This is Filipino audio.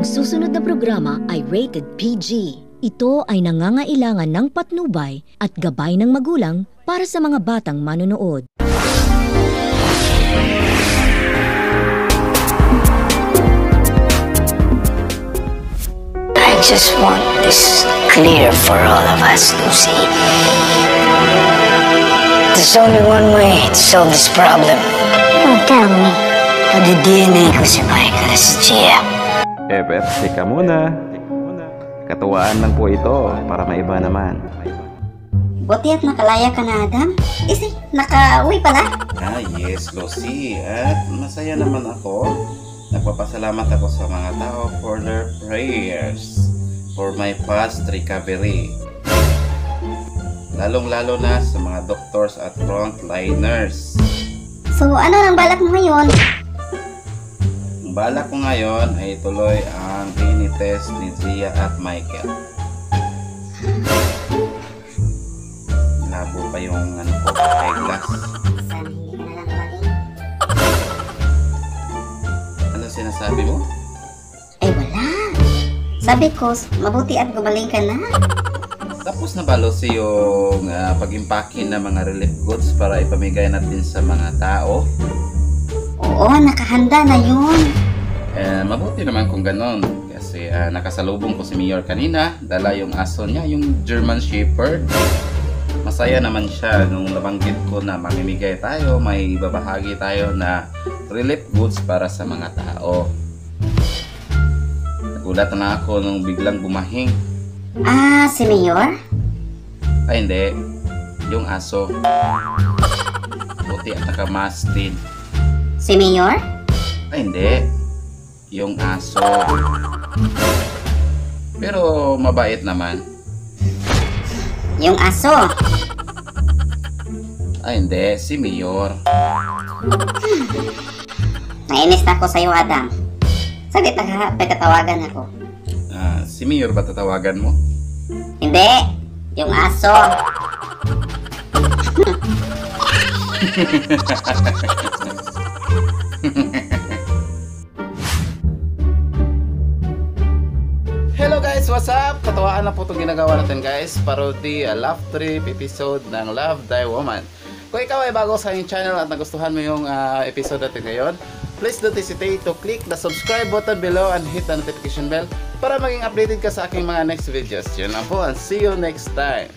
susunod na programa ay rated PG. Ito ay nangangailangan ng patnubay at gabay ng magulang para sa mga batang manonood. I just want this clear for all of us, Lucy. There's only one way to solve this problem. Don't tell me. DNA ko si Michael at si Gia. Teka muna. Katuwaan lang po ito para maiba naman. Buti at nakalaya ka na, Adam. Isi, naka-uwi pala. Yes, Lucy. At masaya naman ako. Nagpapasalamat ako sa mga tao for their prayers for my fast recovery. Lalong-lalo na sa mga doctors at frontliners. So, ano ang balak mo ngayon? Ang balak ko ngayon ay tuloy ang DNA test ni Zia at Michael. Labo pa yung eyeglass. Ano sinasabi mo? Ay, wala. Sabi ko, mabuti at gumaling ka na. Tapos na ba, Lucy, yung pag-impake ng mga relief goods para ipamigay natin sa mga tao? Oo, nakahanda na yun. Mabuti naman kung ganon. Kasi nakasalubong ko si Mayor kanina. Dala yung aso niya, yung German Shepherd. Masaya naman siya nung nabanggit ko na mamimigay tayo, may babahagi tayo na relief goods para sa mga tao. Nagulat na ako nung biglang bumahing. Ah, si Mayor? Ay hindi, yung aso. Buti at nakamask din. Si Mayor? Ay hindi, yung aso. Pero mabait naman. Yung aso? Ay hindi, si Mayor. Nainis na ako sa'yo, Adam. Saglit na pagkatawagan ako. Si Mayor ba tatawagan mo? Hindi, yung aso. Hello guys, what's up? Katawaan na po itong ginagawa natin guys. Parody, love trip episode ng Love Thy Woman. Kung ikaw ay bago sa aking channel at nagustuhan mo yung episode natin ngayon, please don't hesitate to click the subscribe button below and hit the notification bell para maging updated ka sa aking mga next videos. Yun lang po and see you next time.